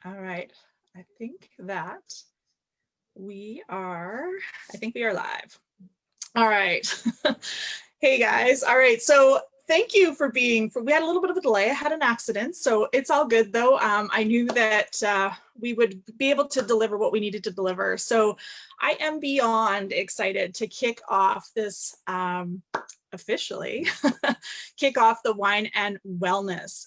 All right. I think we are, I think we are live. All right. Hey guys. All right. So thank you for we had a little bit of a delay. I had an accident, so it's all good though. I knew that we would be able to deliver what we needed to deliver. So I am beyond excited to kick off this officially, kick off the wine and wellness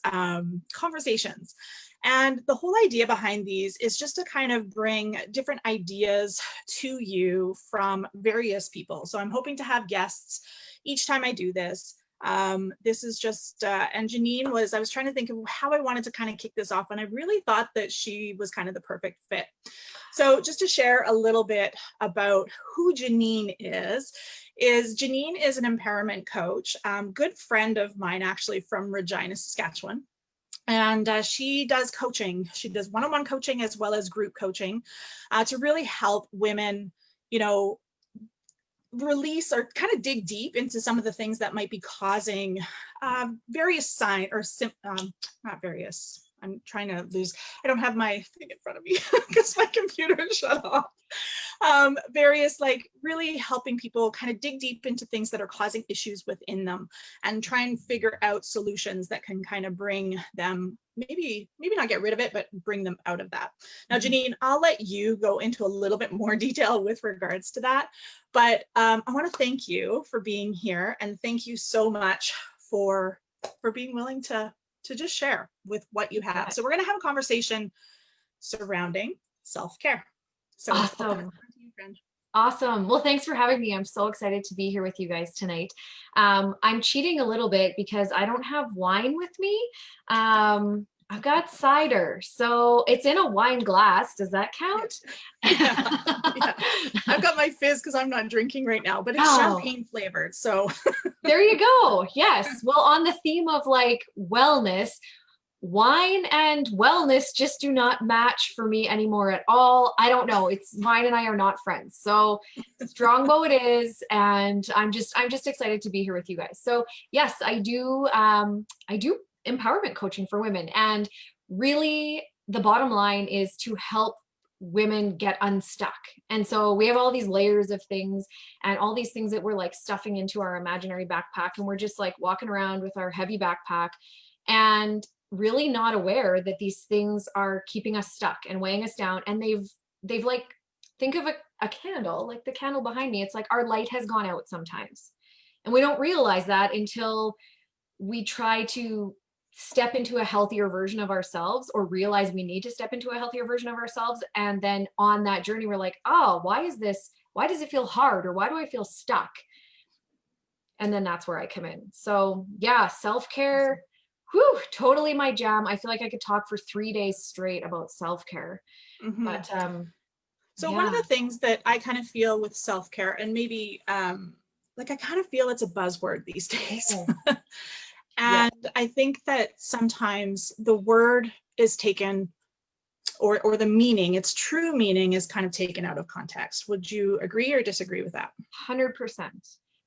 conversations. And the whole idea behind these is just to kind of bring different ideas to you from various people. So I'm hoping to have guests each time I do this. This is just, and Janine I was trying to think of how I wanted to kind of kick this off, and I really thought that she was kind of the perfect fit. So just to share a little bit about who Janine is Janine is an empowerment coach, good friend of mine actually from Regina, Saskatchewan. And she does coaching. She does one-on-one coaching as well as group coaching to really help women, release or kind of dig deep into some of the things that might be causing various signs or not various. I'm trying to I don't have my thing in front of me because my computer shut off. Various, like, really helping people kind of dig deep into things that are causing issues within them and try and figure out solutions that can kind of bring them, maybe not get rid of it, but bring them out of that. Now, Janine, I'll let you go into a little bit more detail with regards to that, but I want to thank you for being here, and thank you so much for being willing to just share with what you have. So we're going to have a conversation surrounding self-care. So awesome. Awesome. Well, thanks for having me. I'm so excited to be here with you guys tonight. I'm cheating a little bit because I don't have wine with me. I've got cider, so it's in a wine glass. Does that count? Yeah. I've got my fizz because I'm not drinking right now, but it's champagne flavored. So there you go. Yes. Well, on the theme of like wellness, wine and wellness just do not match for me anymore at all. I don't know. It's wine and I are not friends. So strongbow it is. And I'm just excited to be here with you guys. So yes, I do empowerment coaching for women. And really the bottom line is to help women get unstuck. And so we have all these layers of things and all these things that we're like stuffing into our imaginary backpack. And we're just like walking around with our heavy backpack and really not aware that these things are keeping us stuck and weighing us down. And they've like, think of a candle, like the candle behind me. It's like our light has gone out sometimes. And we don't realize that until we try to step into a healthier version of ourselves or realize we need to step into a healthier version of ourselves. And then on that journey, we're like, oh, why does it feel hard? Or why do I feel stuck? And then that's where I come in. So yeah, self-care, totally my jam. I feel like I could talk for 3 days straight about self-care. But so one of the things that I kind of feel with self-care, and maybe like I kind of feel it's a buzzword these days. And I think that sometimes the word is taken, or the meaning, its true meaning is kind of taken out of context. Would you agree or disagree with that? 100%.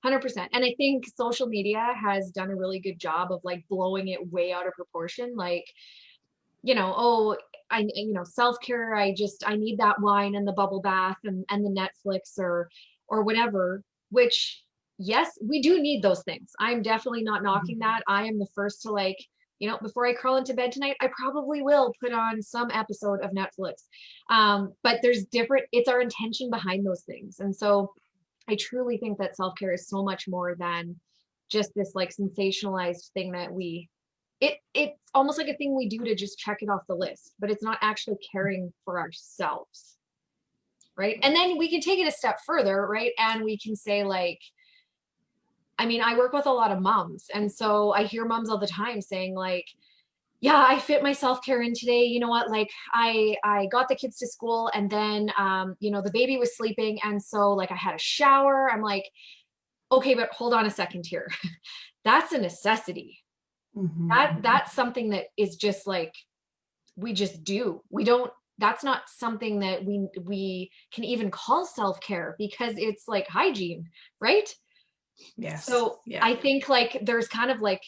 100%. And I think social media has done a really good job of like blowing it way out of proportion. Like, self-care, I need that wine and the bubble bath and the Netflix or whatever, which yes, we do need those things. I'm definitely not knocking that. I am the first to like, before I crawl into bed tonight, I probably will put on some episode of Netflix. But it's our intention behind those things. And so I truly think that self-care is so much more than just this like sensationalized thing that it's almost like a thing we do to just check it off the list, but it's not actually caring for ourselves. Right. And then we can take it a step further, right? And we can say like, I work with a lot of moms. And so I hear moms all the time saying like, yeah, I fit my self-care in today. You know what? Like I got the kids to school and then, the baby was sleeping. And so like I had a shower. I'm like, okay, but hold on a second here. That's a necessity. That's something that is just like, we just do. That's not something that we can even call self-care because it's like hygiene, right? Yes. So yeah. I think like there's kind of like,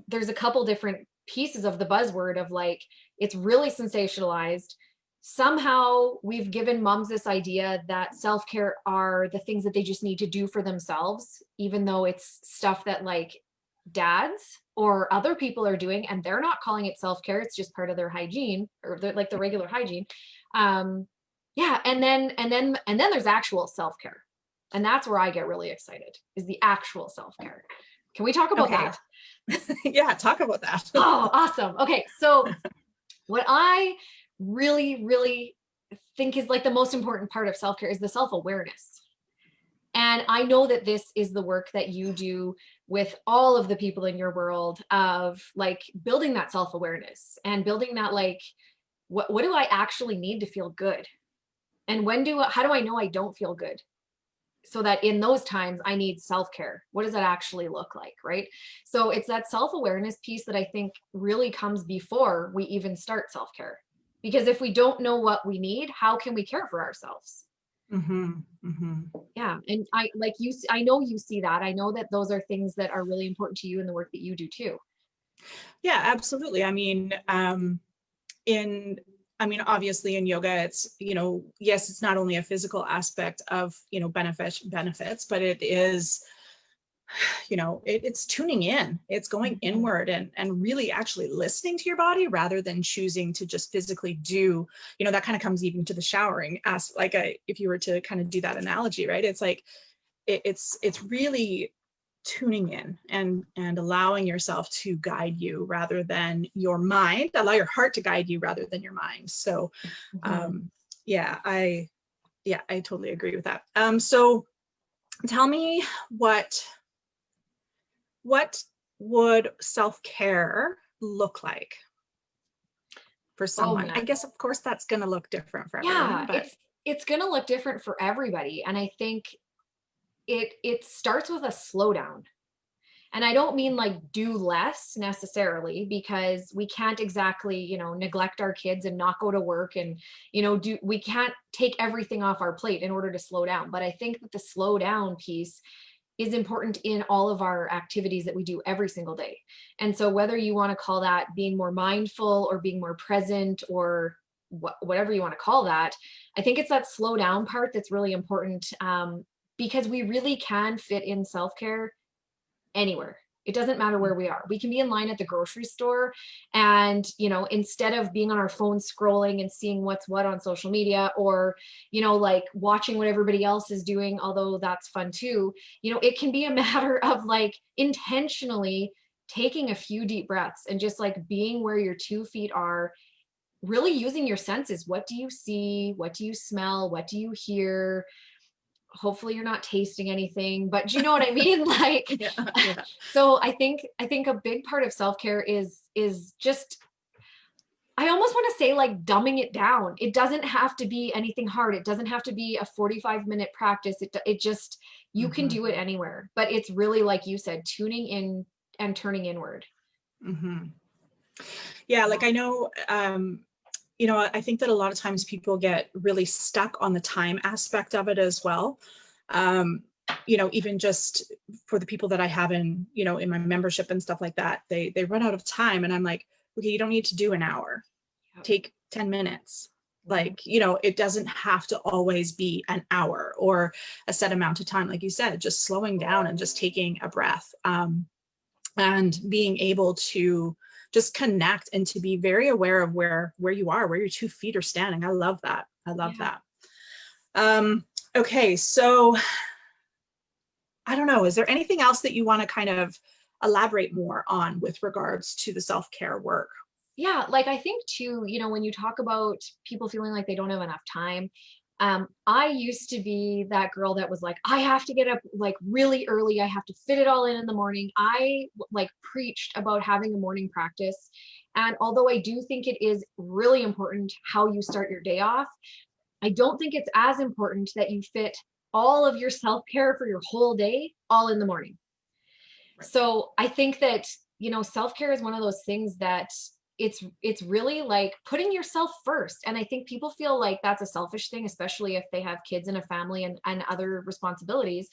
there's a couple different pieces of the buzzword of like, it's really sensationalized. Somehow we've given moms this idea that self-care are the things that they just need to do for themselves, even though it's stuff that like dads or other people are doing, and they're not calling it self-care. It's just part of their hygiene, or like the regular hygiene. Yeah. And then there's actual self-care. And that's where I get really excited, is the actual self-care. Can we talk about Okay. that? Yeah, talk about that. Oh, awesome. Okay. So what I really, really think is like the most important part of self-care is the self-awareness. And I know that this is the work that you do with all of the people in your world of like building that self-awareness and building that like, what do I actually need to feel good? And how do I know I don't feel good? So that in those times I need self-care. What does that actually look like, right? So it's that self-awareness piece that I think really comes before we even start self-care. Because if we don't know what we need, how can we care for ourselves? Mm-hmm, mm-hmm. Yeah. And I know you see that. I know that those are things that are really important to you in the work that you do too. Yeah, absolutely. I mean, obviously in yoga, it's, yes, it's not only a physical aspect of, benefits, but it is, it's tuning in, it's going inward and really actually listening to your body rather than choosing to just physically do, that kind of comes even to the showering as like if you were to kind of do that analogy, right? It's like, it's really tuning in and allowing yourself to guide you rather than your mind, allow your heart to guide you rather than your mind. So yeah, I totally agree with that. So tell me what would self-care look like for someone? I guess of course that's going to look different for everyone, but it's going to look different for everybody. And I think it starts with a slowdown. And I don't mean like do less necessarily, because we can't exactly, neglect our kids and not go to work and, we can't take everything off our plate in order to slow down. But I think that the slow down piece is important in all of our activities that we do every single day. And so whether you want to call that being more mindful or being more present or whatever you want to call that, I think it's that slow down part that's really important, because we really can fit in self-care anywhere. It doesn't matter where we are. We can be in line at the grocery store and, instead of being on our phone scrolling and seeing what's what on social media or, like watching what everybody else is doing, although that's fun too, it can be a matter of like intentionally taking a few deep breaths and just like being where your 2 feet are, really using your senses. What do you see? What do you smell? What do you hear? Hopefully you're not tasting anything, but you know what I mean? Like, yeah. So I think a big part of self-care is just, I almost want to say like dumbing it down. It doesn't have to be anything hard. It doesn't have to be a 45-minute practice. It just, you can do it anywhere, but it's really, like you said, tuning in and turning inward. Yeah. Like I know, I think that a lot of times people get really stuck on the time aspect of it as well. Even just for the people that I have in my membership and stuff like that, they run out of time and I'm like, okay, you don't need to do an hour, take 10 minutes. Like, it doesn't have to always be an hour or a set amount of time. Like you said, just slowing down and just taking a breath, and being able to just connect and to be very aware of where you are, where your 2 feet are standing. I love that. that. Okay. So I don't know, is there anything else that you want to kind of elaborate more on with regards to the self-care work? Yeah, like I think too, when you talk about people feeling like they don't have enough time, I used to be that girl that was like, I have to get up like really early. I have to fit it all in the morning. I like preached about having a morning practice. And although I do think it is really important how you start your day off, I don't think it's as important that you fit all of your self-care for your whole day all in the morning. Right. So I think that, self-care is one of those things that it's really like putting yourself first. And I think people feel like that's a selfish thing, especially if they have kids and a family and other responsibilities.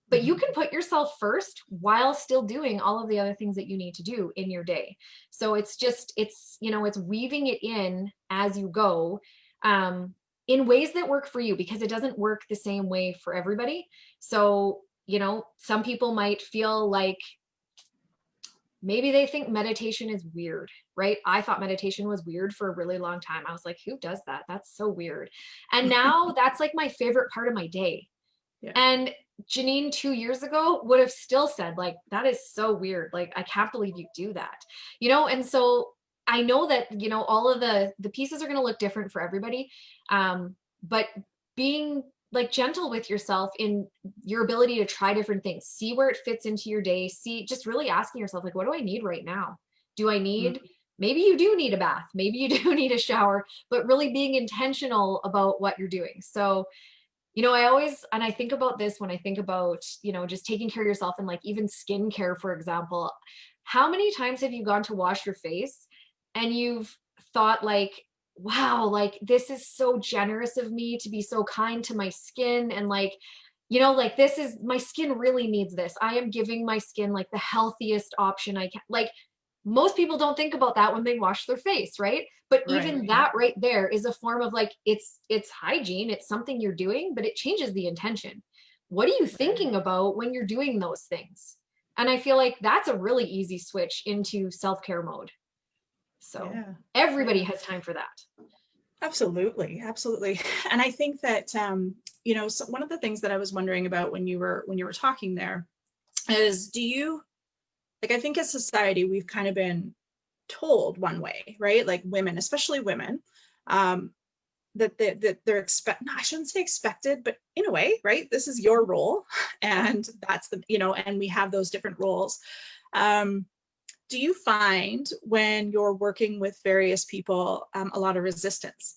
but you can put yourself first while still doing all of the other things that you need to do in your day. So it's just, it's, you know, it's weaving it in as you go, in ways that work for you, because it doesn't work the same way for everybody. So, you know, some people might feel like maybe they think meditation is weird, right? I thought meditation was weird for a really long time. I was like, who does that? That's so weird. And now that's like my favorite part of my day. Yeah. And Janine 2 years ago would have still said, like, that is so weird. Like, I can't believe you do that, you know? And so I know that, you know, all of the pieces are going to look different for everybody. But being like gentle with yourself in your ability to try different things, see where it fits into your day, see, just really asking yourself, like, what do I need right now? Do I need, maybe you do need a bath, maybe you do need a shower, but really being intentional about what you're doing. So, you know, I always, and I think about this when I think about, you know, just taking care of yourself, and like even skincare, for example. How many times have you gone to wash your face and you've thought like, wow, like this is so generous of me to be so kind to my skin, and like, you know, like this is, my skin really needs this. I am giving my skin like the healthiest option I can. Like, most people don't think about that when they wash their face, right? But even that right there is a form of like, it's hygiene, it's something you're doing, but it changes the intention. What are you thinking about when you're doing those things? And I feel like that's a really easy switch into self-care mode. So everybody has time for that. Absolutely, absolutely. And I think that you know, so one of the things that I was wondering about when you were talking there is, do you, like, I think as society we've kind of been told one way, right? Like women, especially women, that they're no, I shouldn't say expected, but in a way, right? This is your role, and that's the, you know, and we have those different roles. Do you find when you're working with various people a lot of resistance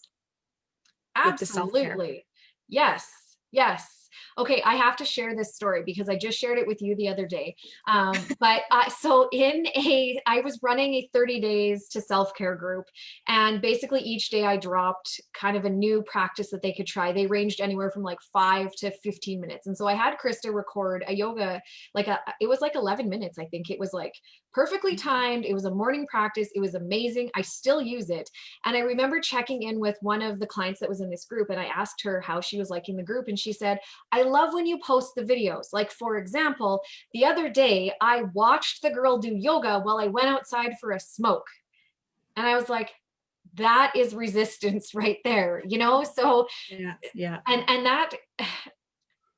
with the self-care? Absolutely. Yes. Yes. Okay, I have to share this story because I just shared it with you the other day. But so I was running a 30 days to self-care group, and basically each day I dropped kind of a new practice that they could try. They ranged anywhere from like 5 to 15 minutes. And so I had Krista record a yoga, it was like 11 minutes. I think it was like perfectly timed. It was a morning practice. It was amazing. I still use it. And I remember checking in with one of the clients that was in this group, and I asked her how she was liking the group. And she said, I love when you post the videos. Like, for example, the other day, I watched the girl do yoga while I went outside for a smoke. And I was like, that is resistance right there, you know? So, and that,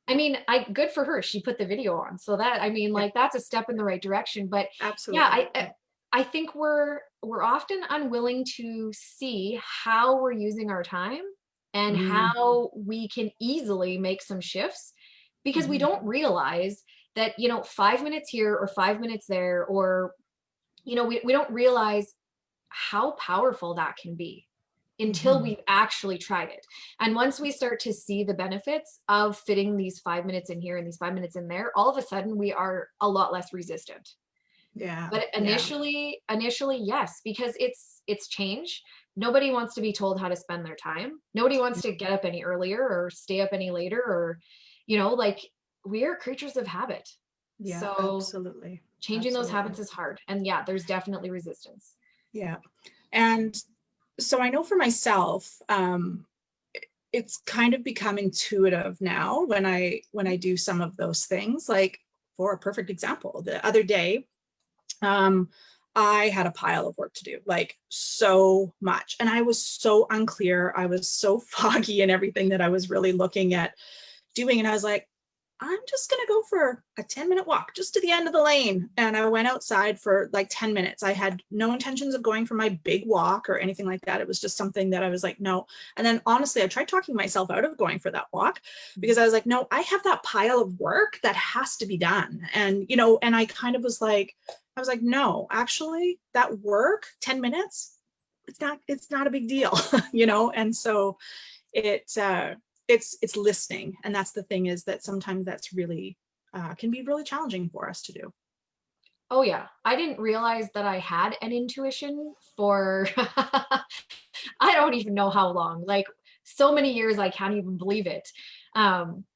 I mean, good for her. She put the video on. So that, I mean, like, that's a step in the right direction. But absolutely. I think we're often unwilling to see how we're using our time and how we can easily make some shifts, because we don't realize that, you know, 5 minutes here or 5 minutes there, or, you know, we don't realize how powerful that can be until we've actually tried it. And once we start to see the benefits of fitting these 5 minutes in here and these 5 minutes in there, all of a sudden we are a lot less resistant. But initially, yes, because it's change. Nobody wants to be told how to spend their time. Nobody wants to get up any earlier or stay up any later, or, you know, like, we are creatures of habit. So absolutely. Changing those habits is hard. And there's definitely resistance. Yeah. And so I know for myself, it's kind of become intuitive now when I do some of those things. Like, for a perfect example, the other day, I had a pile of work to do, like so much. And I was so unclear. I was so foggy in everything that I was really looking at doing. And I was like, I'm just going to go for a 10-minute walk just to the end of the lane. And I went outside for like 10 minutes. I had no intentions of going for my big walk or anything like that. It was just something that I was like, no. And then honestly, I tried talking myself out of going for that walk, because I was like, no, I have that pile of work that has to be done. And, you know, and I kind of was like, no, actually that work, 10 minutes, it's not a big deal, you know? And so it's listening. And that's the thing, is that sometimes that's really can be really challenging for us to do. Oh yeah. I didn't realize that I had an intuition for, I don't even know how long, like so many years, I can't even believe it.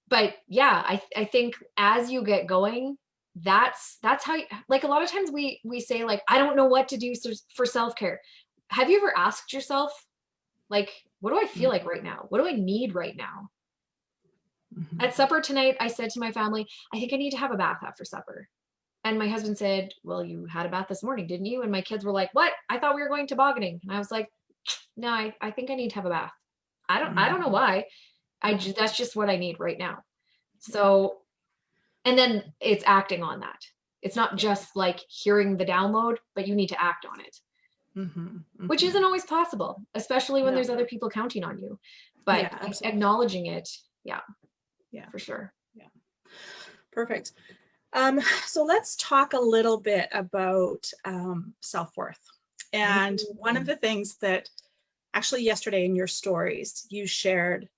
but yeah, I think as you get going, that's how like a lot of times we say like, I don't know what to do for self-care. Have you ever asked yourself, like, what do I feel like right now? What do I need right now? Mhm. At supper tonight, I said to my family, I think I need to have a bath after supper. And my husband said, well, you had a bath this morning, didn't you? And my kids were like, what? I thought we were going tobogganing. And I was like, no, I think I need to have a bath. I don't know why. That's just what I need right now. So, and then it's acting on that. It's not just like hearing the download, but you need to act on it, which isn't always possible, especially when there's other people counting on you. But acknowledging it, yeah, for sure. Yeah, perfect. So let's talk a little bit about self-worth. And one of the things that actually yesterday in your stories, you shared,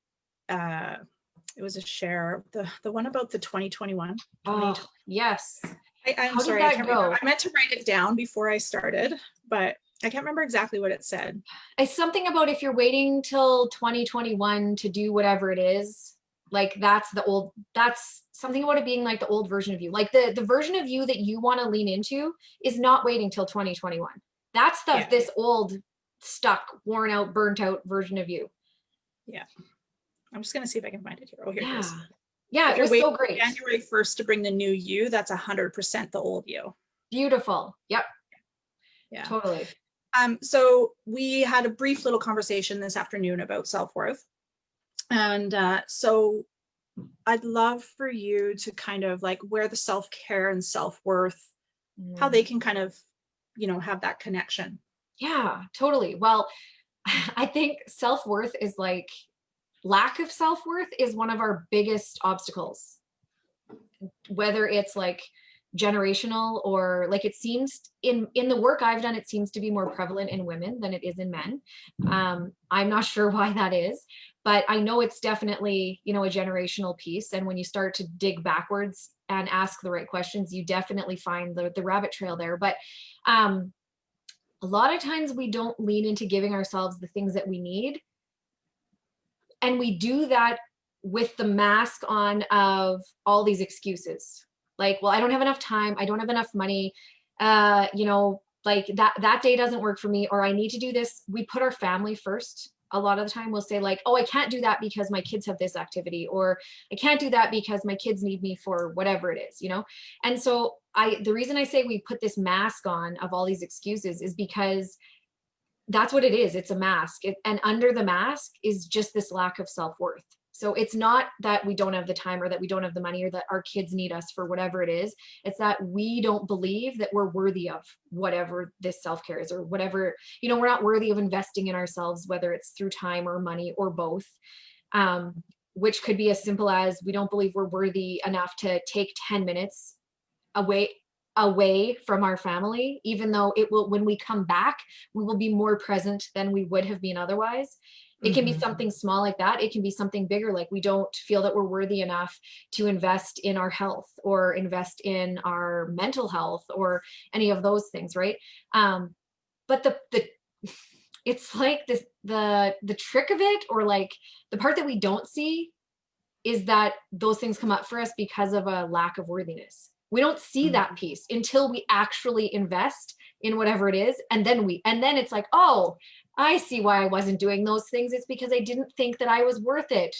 it was a share, the one about the 2021. Oh, yes. I'm sorry, I can't remember. I meant to write it down before I started, but I can't remember exactly what it said. It's something about if you're waiting till 2021 to do whatever it is, like that's something about it being like the old version of you. Like the version of you that you want to lean into is not waiting till 2021. That's this old, stuck, worn out, burnt out version of you. Yeah. I'm just going to see if I can find it here. Oh, here it is. Yeah, it was so great. January 1st to bring the new you, that's 100% the old you. Beautiful. Yep. Yeah. Totally. So we had a brief little conversation this afternoon about self-worth. And so I'd love for you to kind of like where the self-care and self-worth, how they can kind of, have that connection. Yeah, totally. Well, I think self-worth is like, lack of self-worth is one of our biggest obstacles, whether it's like generational or like it seems in the work I've done, it seems to be more prevalent in women than it is in men. I'm not sure why that is, but I know it's definitely, a generational piece. And when you start to dig backwards and ask the right questions, you definitely find the rabbit trail there. But a lot of times we don't lean into giving ourselves the things that we need. And we do that with the mask on of all these excuses. Like, well, I don't have enough time. I don't have enough money. Like that day doesn't work for me, or I need to do this. We put our family first. A lot of the time we'll say like, oh, I can't do that because my kids have this activity, or I can't do that because my kids need me for whatever it is, And so the reason I say we put this mask on of all these excuses is because that's what it is. It's a mask. And under the mask is just this lack of self-worth. So it's not that we don't have the time or that we don't have the money or that our kids need us for whatever it is. It's that we don't believe that we're worthy of whatever this self-care is or whatever, we're not worthy of investing in ourselves, whether it's through time or money or both, which could be as simple as we don't believe we're worthy enough to take 10 minutes away from our family, even though it will, when we come back, we will be more present than we would have been otherwise. It can be something small like that. It can be something bigger, like we don't feel that we're worthy enough to invest in our health or invest in our mental health or any of those things, right? But the it's like this, the trick of it, or like the part that we don't see is that those things come up for us because of a lack of worthiness. We don't see that piece until we actually invest in whatever it is. And then it's like, oh, I see why I wasn't doing those things. It's because I didn't think that I was worth it.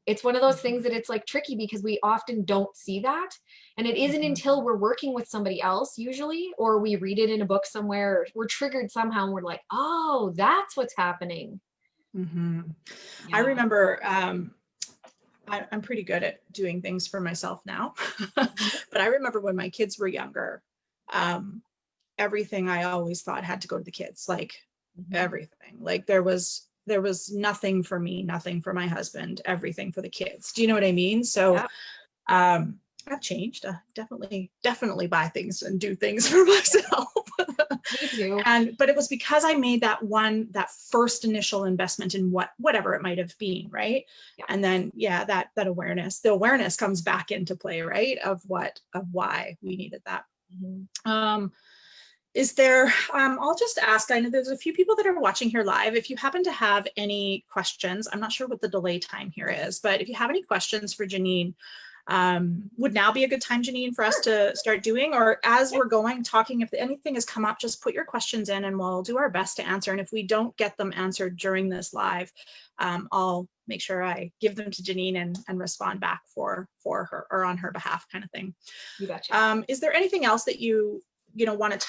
It's one of those things that it's like tricky because we often don't see that. And it isn't until we're working with somebody else usually, or we read it in a book somewhere, or we're triggered somehow and we're like, oh, that's what's happening. Yeah. I remember, I'm pretty good at doing things for myself now, but I remember when my kids were younger, everything I always thought had to go to the kids, like everything, like there was nothing for me, nothing for my husband, everything for the kids. Do you know what I mean? So, I've changed. Definitely buy things and do things for myself. Me too. But it was because I made that first initial investment in whatever it might have been, right? Yeah. And then that the awareness comes back into play, right? Of why we needed that. Is there, I'll just ask, I know there's a few people that are watching here live. If you happen to have any questions, I'm not sure what the delay time here is, but if you have any questions for Janine, would now be a good time, Janine, for us to start doing, or as we're going, talking, if anything has come up, just put your questions in and we'll do our best to answer. And if we don't get them answered during this live, I'll make sure I give them to Janine and respond back for her or on her behalf, kind of thing. You betcha. Is there anything else that you want to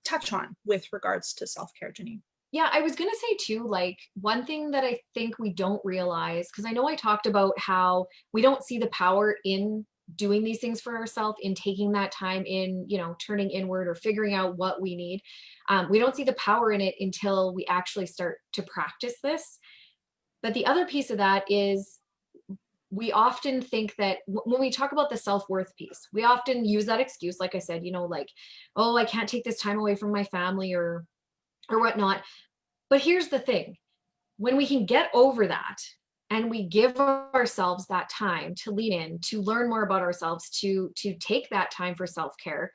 touch on with regards to self-care, Janine? Yeah, I was going to say too, like one thing that I think we don't realize, because I know I talked about how we don't see the power in doing these things for ourselves, in taking that time in, turning inward or figuring out what we need. We don't see the power in it until we actually start to practice this. But the other piece of that is we often think that when we talk about the self-worth piece, we often use that excuse, like I said, like, oh, I can't take this time away from my family or whatnot. But here's the thing, when we can get over that and we give ourselves that time to lean in, to learn more about ourselves, to take that time for self-care,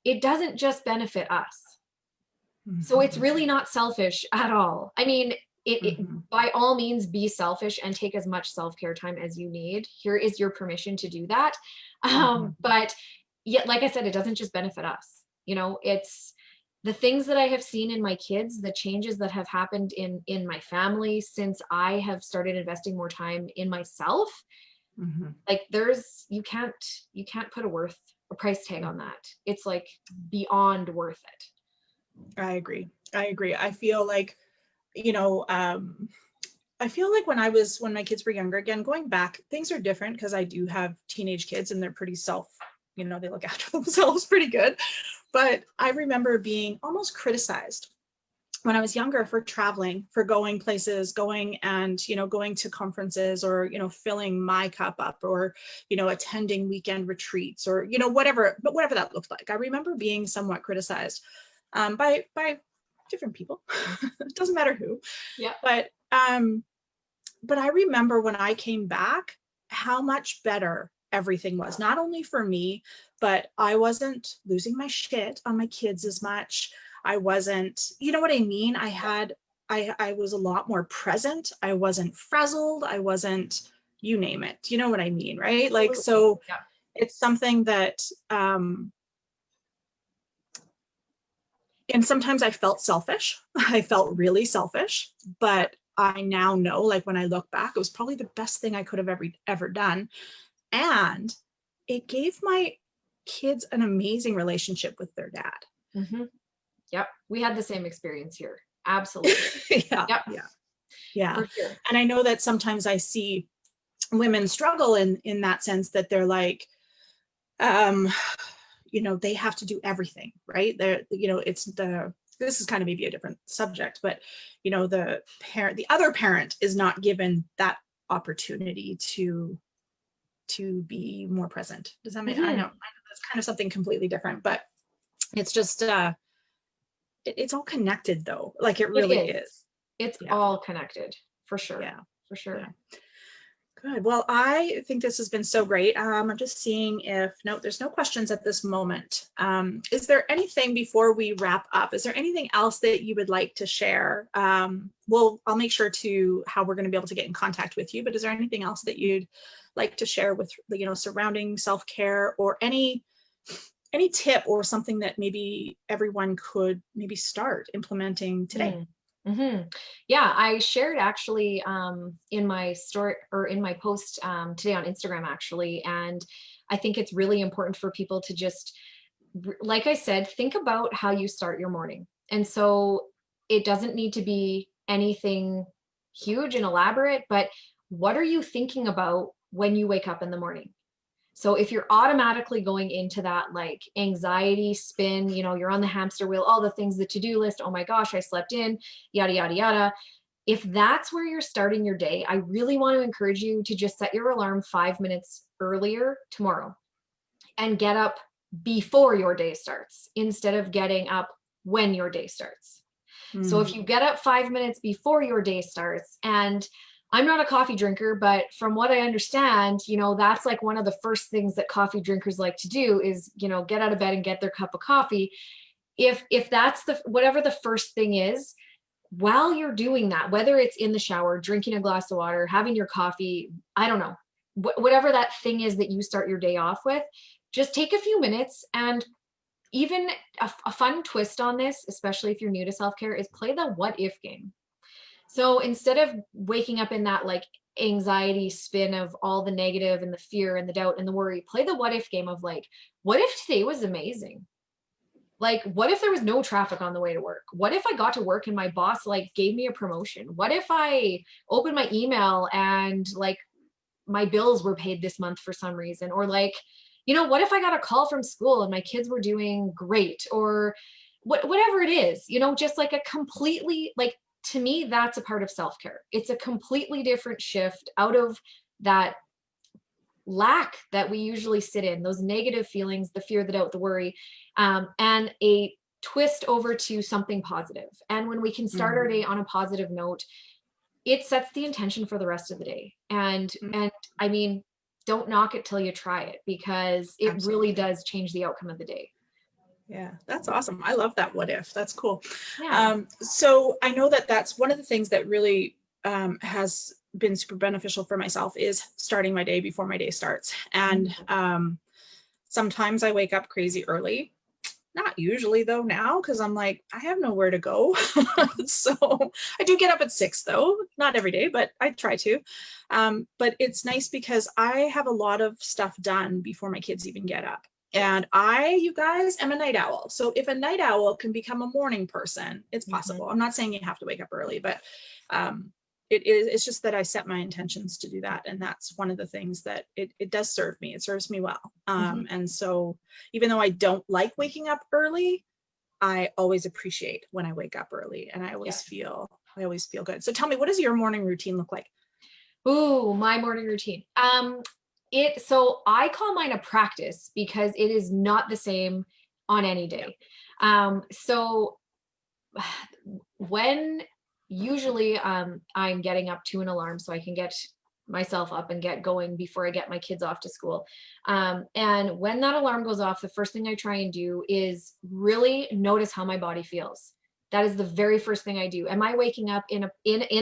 it doesn't just benefit us. Mm-hmm. So it's really not selfish at all. I mean, by all means, be selfish and take as much self-care time as you need. Here is your permission to do that. But yet, like I said, it doesn't just benefit us. It's the things that I have seen in my kids, the changes that have happened in my family since I have started investing more time in myself. Like you can't put a price tag on that. It's like beyond worth it. I agree. I feel like, I feel like when my kids were younger, again, going back, things are different because I do have teenage kids and they're pretty they look after themselves pretty good. But I remember being almost criticized when I was younger for traveling, for going places, going to conferences or, filling my cup up or, attending weekend retreats or, whatever that looked like. I remember being somewhat criticized by different people. It doesn't matter who. Yeah. But I remember when I came back, how much better everything was, not only for me, but I wasn't losing my shit on my kids as much. I wasn't, you know what I mean? I was a lot more present. I wasn't frazzled. I wasn't, you name it. You know what I mean, right? Absolutely. Like, so yeah. It's something that, and sometimes I felt selfish. I felt really selfish, but I now know, like when I look back, it was probably the best thing I could have ever done. And it gave my kids an amazing relationship with their dad. Mm-hmm. Yep. We had the same experience here. Absolutely. Yeah. Yep. Yeah. For sure. And I know that sometimes I see women struggle in that sense, that they're like, they have to do everything, right? This is kind of maybe a different subject, but the other parent is not given that opportunity to be more present. Does that make, I know that's kind of something completely different, but it's just, it's all connected though. Like it really is. It's all connected for sure. Yeah. For sure. Yeah. Good. Well, I think this has been so great. I'm just seeing there's no questions at this moment. Is there anything before we wrap up? Is there anything else that you would like to share? I'll make sure how we're going to be able to get in contact with you, but is there anything else that you'd like to share with, surrounding self-care, or any tip or something that maybe everyone could maybe start implementing today? Yeah, I shared actually in my story or in my post today on Instagram actually, and I think it's really important for people to just, like I said, think about how you start your morning. And so it doesn't need to be anything huge and elaborate, but what are you thinking about when you wake up in the morning? So if you're automatically going into that like anxiety spin, you're on the hamster wheel, all the things, the to-do list, oh my gosh, I slept in, yada, yada, yada. If that's where you're starting your day, I really want to encourage you to just set your alarm 5 minutes earlier tomorrow and get up before your day starts instead of getting up when your day starts. So if you get up 5 minutes before your day starts, and I'm not a coffee drinker, but from what I understand, that's like one of the first things that coffee drinkers like to do is, get out of bed and get their cup of coffee. if that's whatever the first thing is, while you're doing that, whether it's in the shower, drinking a glass of water, having your coffee, I don't know, whatever that thing is that you start your day off with, just take a few minutes. And even a fun twist on this, especially if you're new to self-care, is play the what if game. So instead of waking up in that like anxiety spin of all the negative and the fear and the doubt and the worry, play the what if game of like, what if today was amazing? Like, what if there was no traffic on the way to work? What if I got to work and my boss like gave me a promotion? What if I opened my email and like my bills were paid this month for some reason? Or like, what if I got a call from school and my kids were doing great? Or whatever it is, just like a completely, like, to me, that's a part of self-care. It's a completely different shift out of that lack that we usually sit in, those negative feelings, the fear, the doubt, the worry, and a twist over to something positive. And when we can start our day on a positive note, it sets the intention for the rest of the day. And I mean, don't knock it till you try it, because it Absolutely. really does change the outcome of the day. Yeah, that's awesome. I love that what if. That's cool. Yeah. So I know that that's one of the things that really has been super beneficial for myself is starting my day before my day starts. And sometimes I wake up crazy early. Not usually though now, because I'm like, I have nowhere to go. So I do get up at 6 though, not every day, but I try to. But it's nice because I have a lot of stuff done before my kids even get up. And you guys, am a night owl. So if a night owl can become a morning person, it's possible. I'm not saying you have to wake up early, but it's just that I set my intentions to do that. And that's one of the things that it does serve me. It serves me well. And so even though I don't like waking up early, I always appreciate when I wake up early, and I always feel good. So tell me, what does your morning routine look like? Ooh, my morning routine. So I call mine a practice because it is not the same on any day. So when usually I'm getting up to an alarm so I can get myself up and get going before I get my kids off to school. And when that alarm goes off, the first thing I try and do is really notice how my body feels. That is the very first thing I do. Am I waking up in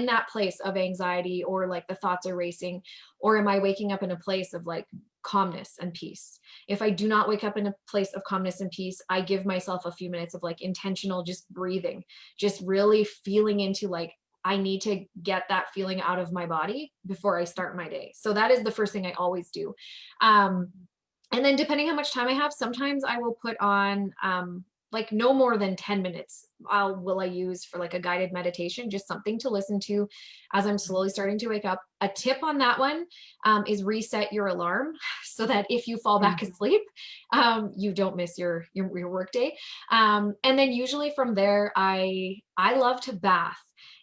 that place of anxiety, or like the thoughts are racing, or am I waking up in a place of like calmness and peace? If I do not wake up in a place of calmness and peace, I give myself a few minutes of like intentional just breathing, just really feeling into like, I need to get that feeling out of my body before I start my day. So that is the first thing I always do. And then depending how much time I have, sometimes I will put on like no more than 10 minutes will I use for like a guided meditation, just something to listen to as I'm slowly starting to wake up. A tip on that one is reset your alarm so that if you fall back asleep, you don't miss your work day. And then usually from there, I love to bath.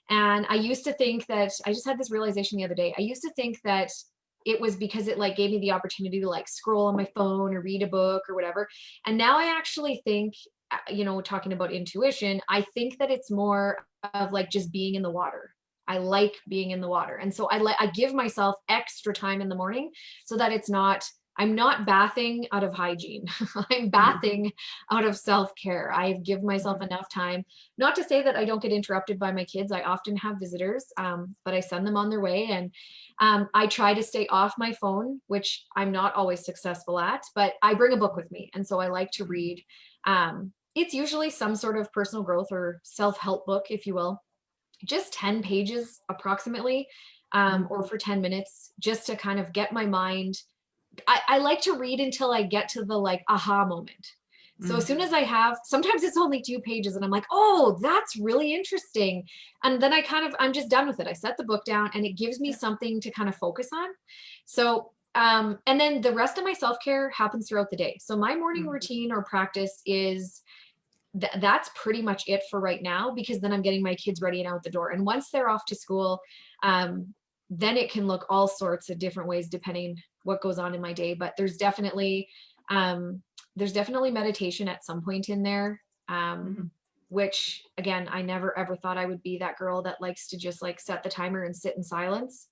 And I used to think that, I just had this realization the other day. I used to think that it was because it like gave me the opportunity to like scroll on my phone or read a book or whatever. And now I actually think, talking about intuition, I think that it's more of like just being in the water. I like being in the water. And so I give myself extra time in the morning so that I'm not bathing out of hygiene. I'm bathing out of self-care. I give myself enough time, not to say that I don't get interrupted by my kids. I often have visitors, but I send them on their way. And I try to stay off my phone, which I'm not always successful at, but I bring a book with me. And so I like to read. It's usually some sort of personal growth or self-help book, if you will, just 10 pages approximately, or for 10 minutes, just to kind of get my mind. I like to read until I get to the like aha moment. So as soon as sometimes it's only 2 pages and I'm like, oh, that's really interesting. And then I'm just done with it. I set the book down and it gives me something to kind of focus on. So, and then the rest of my self-care happens throughout the day. So my morning routine or practice is that's pretty much it for right now, because then I'm getting my kids ready and out the door. And once they're off to school, then it can look all sorts of different ways depending what goes on in my day. But there's definitely meditation at some point in there, which again, I never ever thought I would be that girl that likes to just like set the timer and sit in silence.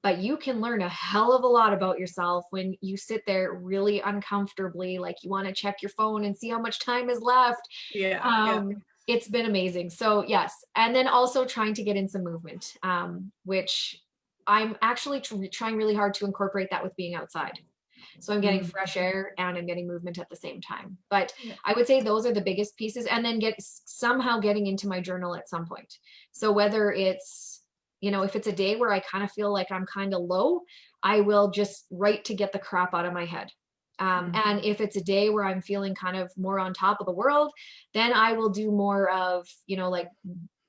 but you can learn a hell of a lot about yourself when you sit there really uncomfortably, like you want to check your phone and see how much time is left. Yeah. Yeah. It's been amazing. So yes. And then also trying to get in some movement, which I'm actually trying really hard to incorporate that with being outside. So I'm getting fresh air and I'm getting movement at the same time. But Yeah. I would say those are the biggest pieces. And then somehow getting into my journal at some point. So whether it's, if it's a day where I kind of feel like I'm kind of low, I will just write to get the crap out of my head. And if it's a day where I'm feeling kind of more on top of the world, then I will do more of, like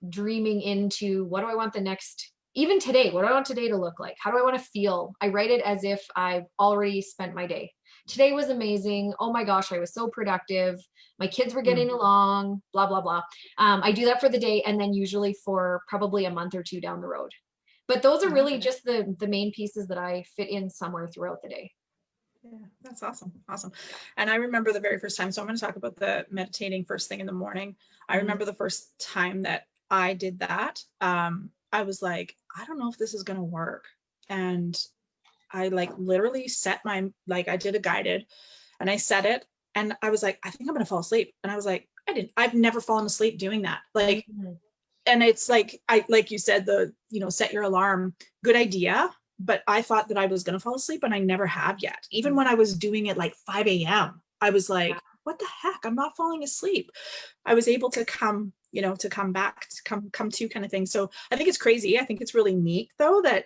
dreaming into what do I want the next, even today, what do I want today to look like? How do I want to feel? I write it as if I've already spent my day. Today was amazing. Oh my gosh, I was so productive. My kids were getting along, blah, blah, blah. I do that for the day and then usually for probably a month or two down the road. But those are really just the main pieces that I fit in somewhere throughout the day. Yeah, that's awesome. Awesome. And I remember the very first time, so I'm going to talk about the meditating first thing in the morning. I remember the first time that I did that. I was like, I don't know if this is going to work. And I like literally set I did a guided and I set it and I was like, I think I'm going to fall asleep. And I was like, I've never fallen asleep doing that. Like, and it's like, like you said, set your alarm, good idea. But I thought that I was going to fall asleep and I never have yet. Even when I was doing it like 5 a.m., I was like, what the heck? I'm not falling asleep. I was able to come back, to come to kind of thing. So I think it's crazy. I think it's really neat though, that,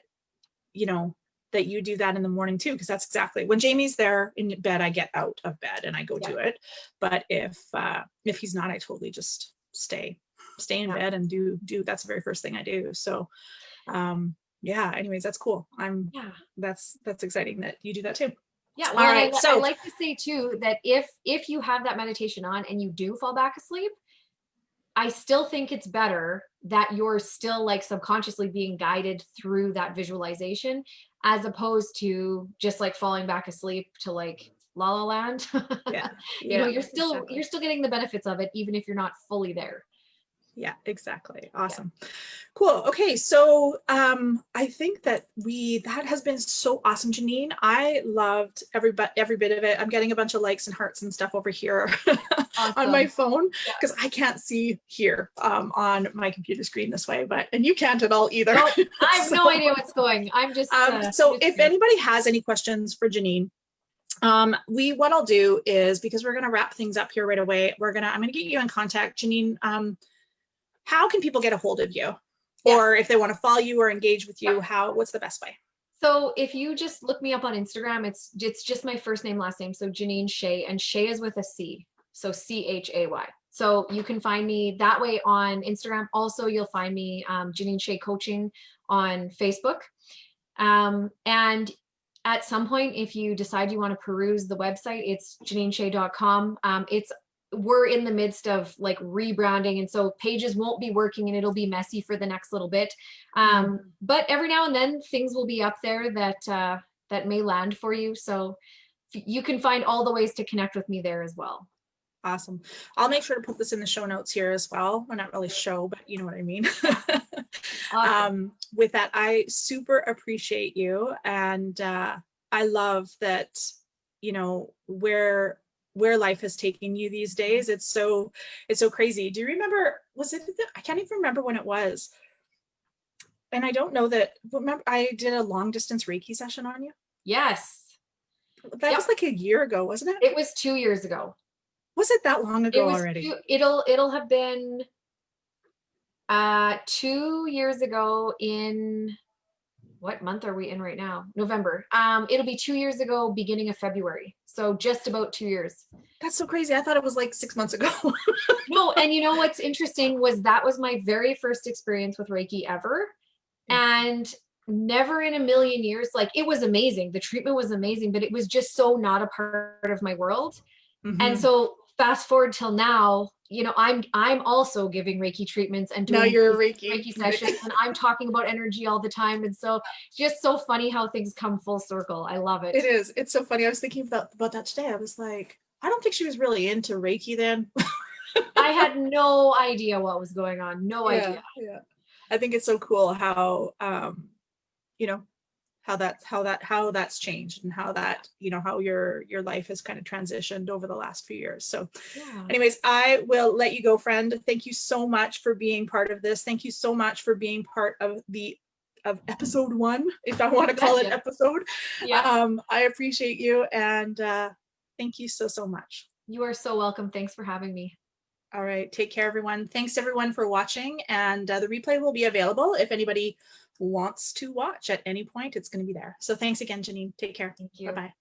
that you do that in the morning too, because that's exactly when Jamie's there in bed, I get out of bed and I go do it. But if he's not, I totally just stay in bed and do that's the very first thing I do. So anyways, that's cool. That's exciting that you do that too. Yeah. Well, all right. So I like to say too, that if you have that meditation on and you do fall back asleep, I still think it's better that you're still like subconsciously being guided through that visualization, as opposed to just like falling back asleep to like La La Land. You're still getting the benefits of it, even if you're not fully there. Yeah, exactly. Awesome. Yeah. Cool. Okay. So I think that that has been so awesome, Janine. I loved every bit of it. I'm getting a bunch of likes and hearts and stuff over here on my phone because I can't see here on my computer screen this way, and you can't at all either. Well, I have no idea what's going. I'm just so if anybody has any questions for Janine, what I'll do is, because we're going to wrap things up here right away, I'm going to get you in contact, Janine. How can people get a hold of you? Or if they want to follow you or engage with you, what's the best way? So if you just look me up on Instagram, it's just my first name, last name. So Janine Chay, and Chay is with a C. So Chay. So you can find me that way on Instagram. Also, you'll find me Janine Chay Coaching on Facebook. And at some point, if you decide you want to peruse the website, it's janinechay.com. We're in the midst of like rebranding, and so pages won't be working and it'll be messy for the next little bit. But every now and then things will be up there that may land for you. So you can find all the ways to connect with me there as well. Awesome. I'll make sure to put this in the show notes here as well. Well, not really show, but you know what I mean. Awesome. With that, I super appreciate you. And I love that, where life has taken you these days. It's so crazy. Do you remember, I can't even remember when it was. And I don't know remember I did a long distance Reiki session on you? Yes. That was like a year ago, wasn't it? It was 2 years ago. Was it that long ago already? It'll have been 2 years ago in, what month are we in right now? November. It'll be 2 years ago, beginning of February. So just about 2 years. That's so crazy. I thought it was like 6 months ago. No, and what's interesting was that was my very first experience with Reiki ever. And never in a million years, like it was amazing. The treatment was amazing, but it was just so not a part of my world. And so fast forward till now, I'm also giving Reiki treatments and doing Reiki sessions, and I'm talking about energy all the time. And so just so funny how things come full circle. I love it. It is. It's so funny. I was thinking about that today. I was like, I don't think she was really into Reiki then. I had no idea what was going on. No idea. Yeah. I think it's so cool how, how that's changed and how that, you know, how your life has kind of transitioned over the last few years. So Yeah. anyways, I will let you go, friend. Thank you so much for being part of this. Thank you so much for being part of episode 1, if I want to call it episode. Yeah. I appreciate you, and thank you so much. You are so welcome. Thanks for having me. All right, take care, everyone. Thanks everyone for watching, and the replay will be available if anybody wants to watch at any point. It's going to be there. So thanks again, Janine. Take care. Thank you. Bye-bye.